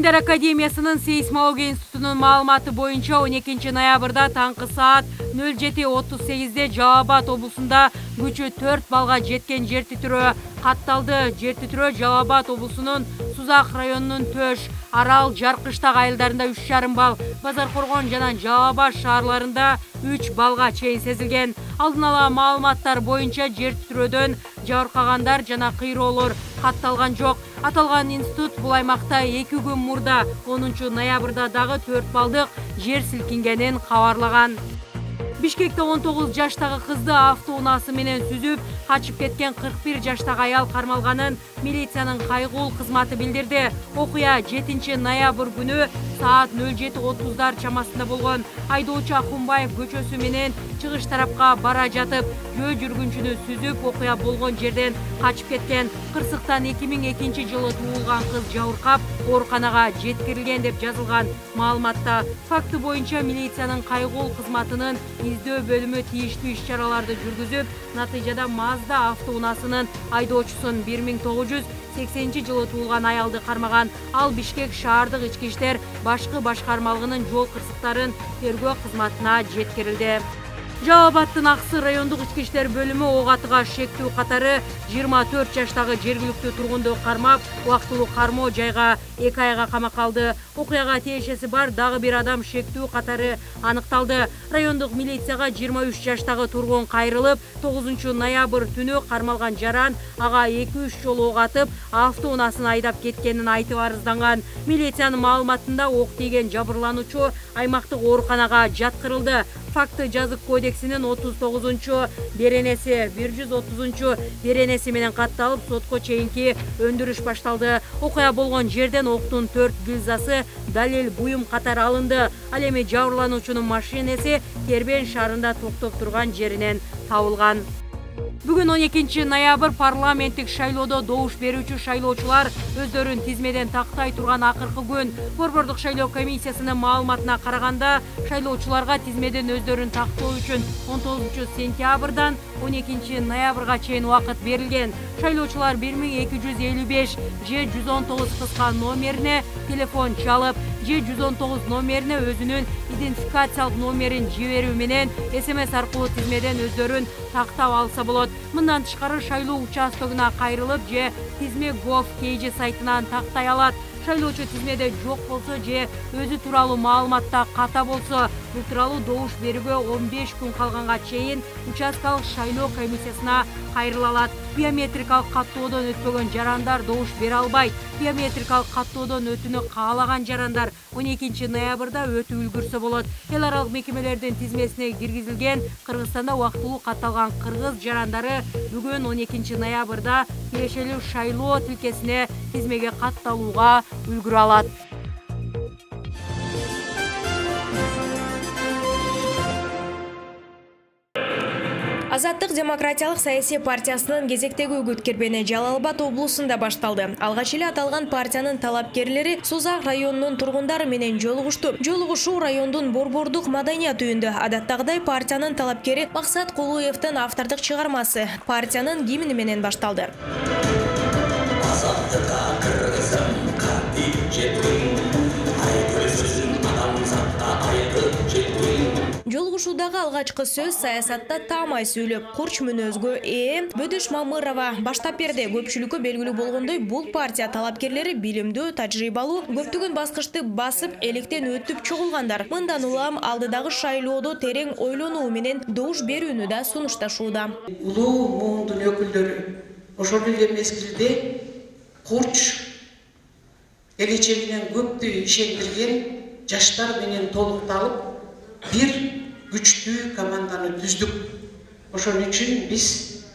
Илимдер Академиясынын сейсмология институтунун маалыматы боюнча 12 ноябрда таңкы саат 07:38 Жалал Абад облусунда күчү 4 балга жеткен жер титирөө катталды. Жер титирөө Жалал Абад облусунун Сузак районунун Төш, Арал, Жаркыштак айылдарында 3,5 бал, Базар Коргон жана Жалал Абад шаарларында 3 балга чейин сезилген. Алдын ала маалыматтар боюнча жер титирөөдөн жабыркагандар жана кыйроолор катталган жок. Аталган институт бул аймакта 2 күн мурда 10 ноябрда дагы 4 балдык жер силкингенин кабарлаган. Бишкекте 19 жаштагы кызды автоунаасы менен сүзүп, качып кеткен 41 жаштагы аял кармалганын милициянын кайгыл кызматы билдирди. Окуя 7 ноябрь күнү саат 07:30 чамасында болгон. Айдоочу Акунбаев көчөсү менен чыгыш тарапка бара жатып, жөө жүргүнчүнү сүзүп, окуя болгон жерден качып кеткен. Кырсыктан 2002 жылы туулган кыз жабыркап, ооруканага жеткирилген деп жазылган маалыматта. Факты боюнча милициянын кайгыл кызматынын издөө бөлүмү тийиштүү иш-чараларды жүргүзүп, натыйжада Mazda автоунаасынын айдоочусун 1980 жылы туулган аялды кармаган. Ал Бишкек шаардык ички иштер башкы башкармалыгынын жол кырсыктарын тергөө кызматына жеткирилди. Жалал Абадтын Аксы райондук ички иштер бөлүмү ок атыга шектүү катары 24 жаштагы жергиликтүү тургунду кармап, убактылуу кармоо жайга 2 айга камакка алды. Окуяга тиешеси бар дагы бир адам шектүү катары аныкталды. Райондук милицияга 23 жаштагы тургун кайрылып, 9 ноябрь түнү кармалган жаран ага 2-3 жолу ок атып, автоунаасын айдап кеткенин айтып арызданган. Милициянын маалыматында ок тийген жабырлануучу аймактык ооруканага жаткырылды. Факты жазык кодексинин 39 беренеси 130 беренеси менен катталып, сотко чейинки өндүрүш башталды. Окуя болгон жерден октун 4 гильзасы далил буюм катары алынды. Ал эми жабырлануучунун машинеси Тербен шаарында токтоп турган жеринен табылган. Бүгүн 12 ноябрь парламенттик шайлоодо добуш берүүчү шайлоочулар өздөрүн тизмеден тактай турган акыркы күн. Борбордук шайлоо комиссиясынын маалыматына караганда, шайлоочуларга тизмеден өздөрүн тактоо үчүн 19 сентябрдан 12 ноябрга чейин убакыт берилген. Шайлоочулар 1255 же 119 кыска номерине телефон чалып, же 119 номерине өзүнүн идентификациялык номерин жиберүү менен СМС аркылуу тизмеден өздөрүн тактап алса болот. Мындан тышкары шайлоо участогуна кайрылып же тизме gov.kg сайтынан тактай алат. Шайлоочу тизмеде жок болсо же өзү тууралуу маалыматта ката болсо, бул тууралуу добуш берүүгө 15 күн калганга чейин участкалык шайлоо комиссиясына кайрыла алат. Биометрикалык каттоодон өтпөгөн жарандар добуш бере албайт. Биометрикалык каттоодон өтүүнү каалаган жарандар 12 ноябрда өтүп үлгүрсө болот. Эл аралык мекемелердин тизмесине киргизилген Кыргызстанда убактылуу катталган кыргыз жарандары бүгүн 12 ноябрда тиешелүү шайлоо тилкесине тизмеге катталууга үлгүрө алат. Азаттык демократиялык саясий партиясынын кезектеги үгүт кербени Жалал Абад облусунда башталды. Алгач эле аталган партиянын талапкерлери Сузак районунун тургундары менен жолугушту. Жолугушуу райондун борбордук маданият үйүндө. Адаттагыдай партиянын талапкери Максат Кулуевдин автордук чыгармасы партиянын гимни менен башталды. Жолугушуудагы алгачкы сөз саясатта таамай сүйлөп, курч мүнөзгө Бөдөш Мамырова баштап берди. Көпчүлүккө белгилүү болгондой, бул партия талапкерлери билимдүү, тажрыйбалуу, көптөгөн баскычты басып, электен өтүп чогулгандар. Мындан улам алдыдагы шайлоодо терең ойлонуу менен добуш берүүнү да сунушташууда. Улуу муундун өкүлдөрү ошол эле мезгилде курч келечегинен көптү ишендирген жаштар менен толукталып, бир күчтүү команданы түздүк. Ошон үчүн биз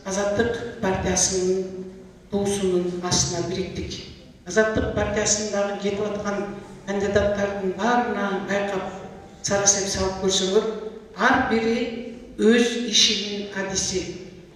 Азаттык партиясынын туусунун астына бириктик. Азаттык партиясындагы кетип аткан кандидаттардын баарына байкап сарасеп салып көрсөңөр, ар бири өз ишинин адиси.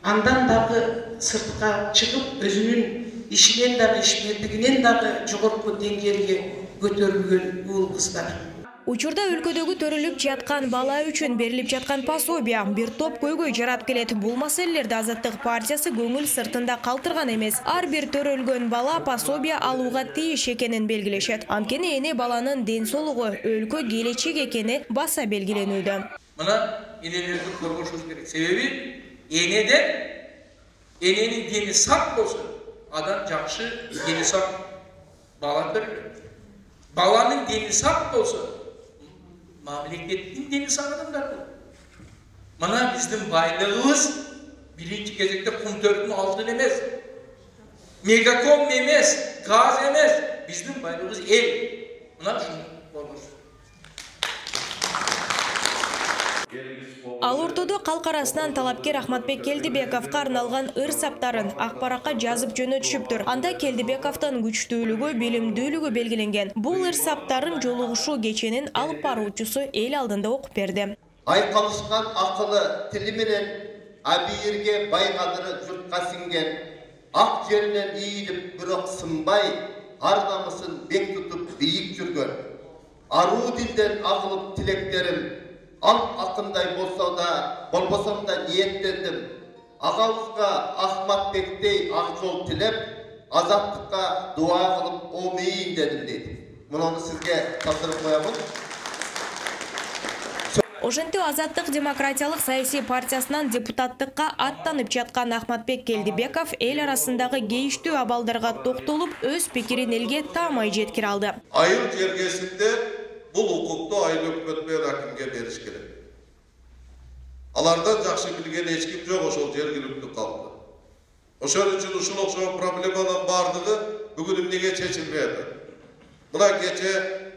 Андан дагы сыртка чыгып, өзүнүн ишинен дагы ишмердигинен дагы жогорку деңгээлге көтөрүлгөн ул кыздар. Учурда өлкөдөгү төрөлүп жаткан бала үчүн берилип жаткан пособия бир топ көйгөй жарап келет. Бул маселелерди Азаттык партиясы көңүл сыртында калтырган эмес. Ар бир төрөлгөн бала пособия алууга тийиш экенин белгилешет. Анткени эне баланын ден соолугу өлкө келечек экени баса белгиленүүдө. Мына энелерди коргошубуз керек. Себеби эненин дени сак болсо, адам жакшы дени сак бала төрөлөт. Баланын дени сак болсо, мамлекеттин дени сак адамдар болот. Мына биздин байлыгыбыз биринчи кезекте кумтөрдүн алтын эмес, мегаком эмес, газ эмес, биздин байлыгыбыз эл. Мына ушуну болмош. Ал ортодо калк арасынан талапкер Ахматбек Келдибековго арналган ыр-саптарын акпаратка жазып жөнөтүшүптүр. Анда Келдибековдун күчтүүлүгү, билимдүүлүгү белгиленген. Бул ыр-саптарын жолугушуу кеченин алып баруучусу эл алдында окуп берди. Айкалышкан акылы тили менен абийирге байгадыры журтка сиңген, ак жеринен ийилип бирок сынбай, ар намысын бек тутуп бийик жүргөн. Аруу дилден агылып тилектерим, ал акындай болбосом да ниеттендим. Агабызга Ахматбектей ак жол тилеп, азаттыкка дуа кылып омейин дедим дейт. Муну сизге тапшырып коямын. Ошентип Азаттык демократиялык саясий партиясынан депутаттыкка аттанып жаткан Ахматбек Келдибеков эл арасындагы кейиштүү абалдарга токтолуп, өз пикирин элге таамай жеткире алды. Айыл жергесинде бул укукту айыл өкмөт менен акимге бериш керек. Алардан жакшы билген эч ким жок ошол жергиликтүү калкты. Ошол үчүн ушул окшогон проблеманын бардыгы бүгүн эмнеге чечилбейт? Мына кече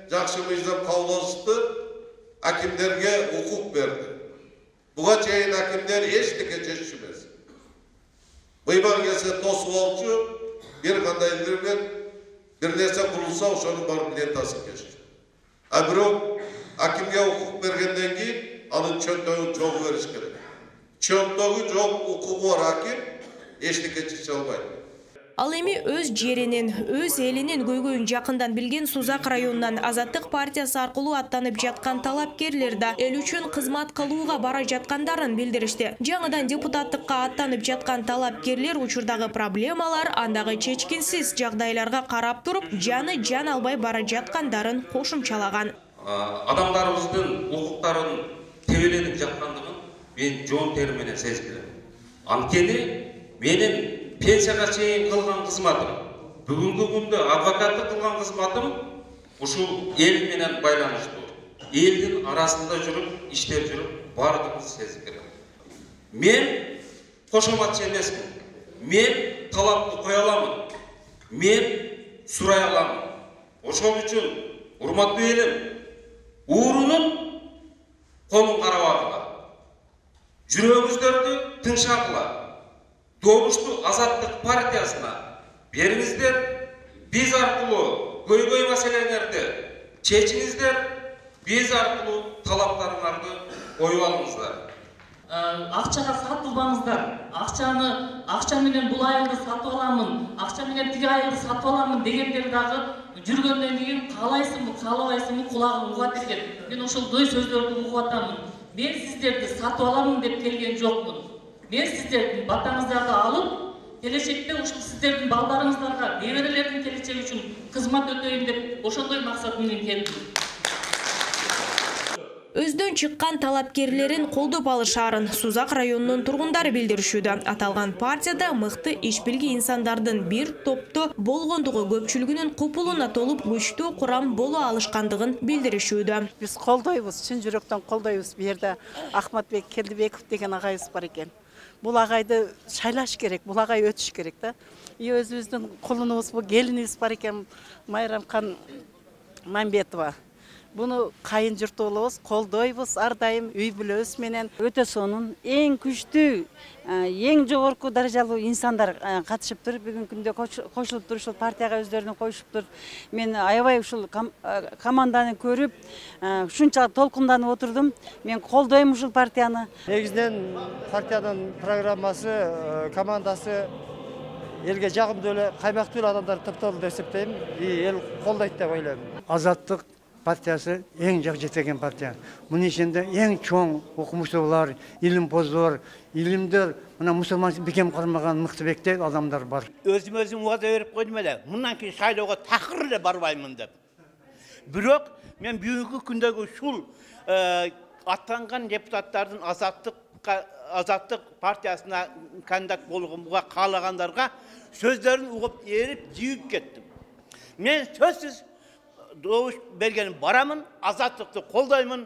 жакшы мыйзам кабыл акимдерге укук берди. Буга чейин акимдер эчтеке чечиши эмес. Мыйман келсе тосуп алчу, бир кандай бир нерсе курулса ошонун баарын лентасын кечишет. А бирок акимге укук бергенден кийин анын чөнтөгүн чогуу бериш керек. Чөнтөгү жок укугу бар аким эчтеке чече албайт. Ал эми өз жеринин, өз элинин көйгөйүн жакындан билген Сузак районунан Азаттык партиясы аркылуу аттанып жаткан талапкерлер да эл үчүн кызмат кылууга бара жаткандарын билдиришти. Жаңыдан депутаттыкка аттанып жаткан талапкерлер учурдагы проблемалар, андагы чечкинсиз жагдайларга карап туруп, жаны жан албай бара жаткандарын кошумчалаган. Адамдарыбыздын укуктарын тебеленип жаткандыгын мен жон тери менен сезип келем. Анткени менин пенсияга чейин кылган кызматым, бүгүнкү күндө адвокаттык кылган кызматым ушул эл менен байланыштуу. Элдин арасында жүрүп, иштеп жүрүп, бардыгын сезип келем. Мен кошоматчы эмесмин. Мен талапты кое аламын. Мен сурай аламын. Ошол үчүн, урматтуу элим, уурунун колун карабагыла. Жүрөгүңүздөрдү тынчагыла. Добушту Азаттык партиясына бериңиздер, биз аркылуу көйгөй маселелерди чечиңиздер, биз аркылуу талаптарыңарды коюп алыңыздар. Акчага сатылбаңыздар. Акча менен бул айылды сатып аламын, акча менен тиги айылды сатып аламын дегендер дагы жүргөндөн кийин каалайсыңбы, каалабайсыңбы кулагың угат экен. Мен ошолдой сөздөрдү угуп атамын. Мен сиздерди сатып аламын деп келген жокмун. Мен сиздердин батаңыздарды алып, келечекте ушул сиздердин балдарыңыздарга, неберелердин келечеги үчүн кызмат өтөйүн деп ошондой максат менен келдим. Өздөн чыккан талапкерлерин колдоп алышаарын Сузак районунун тургундары билдиришүүдө. Аталган партияда мыкты иш-билги инсандардын бир топто болгондугу көпчүлүгүнүн купулуна толуп күчтүү курам боло алышкандыгын билдиришүүдө. Биз колдойбуз, чын жүрөктөн колдойбуз. Бу жерде Ахматбек Келдибеков деген агайыбыз бар экен. Бул агайды шайлаш керек, бул агай өтүш керек да. Өзүбүздүн кулунубуз, бул келинибиз бар экен, Майрамкан Мамбетова. Буну кайын журту болобуз, колдойбуз ар дайым үй бүлөбүз менен. Өтө сонун, эң күчтүү, эң жогорку даражалуу инсандар катышыптыр. Бүгүнкү күндө кошулуптур, ушул партияга өздөрүнүн коюшуптур. Мен аябай ушул команданы көрүп, ушунча толкунданып отурдум. Мен колдойм ушул партияны. Негизинен партиянын программасы, командасы элге жагымдуу эле, каймактуу адамдар топтолду деп эсептейм. Эл колдойт деп ойлойм. Азаттык партиясы ең жақ жетеген партия. Мұның ішінде ең чоң оқымыштылар, илимпоздор, илимдер, мына мұсылман бекем қармаған мықтыбектер адамдар бар. Өзім уәде беріп қойдым әлі, мұнан кейін шайлауға тақыр да барбаймын деп. Бирок мен бүгінгі күндегі шул аттанған депутаттардың азаттық партиясына кандидат болуға қалағандарға сөздерін ұғып еріп жүйіп кеттім. Мен сөзсіз doğuş bergenin baramın, azatlıkты қолдаймын.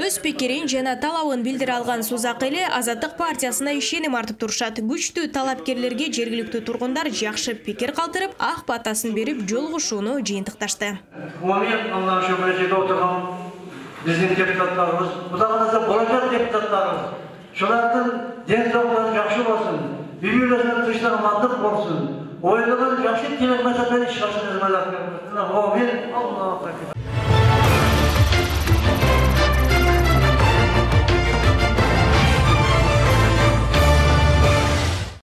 Өз пикирин жана талабын билдире алган Сузак эле Азаттык партиясына ишеним артып турушат. Күчтүү талапкерлерге жергиликтүү тургундар жакшы пикир калтырып, ак батасын берип, жолугушууну жыйынтыкташты. Мен Аллах шүкүрү жерде отурган биздин депутаттарыбыз, кудайга болажак депутаттарыбыз, шулардын ден соолугу жакшы болсун, үй-бүлөсүнө тынчтык болсун. Oyunların yaşlı kelime mesafeli şaşırtmalar. Amin. Allah'a emanet.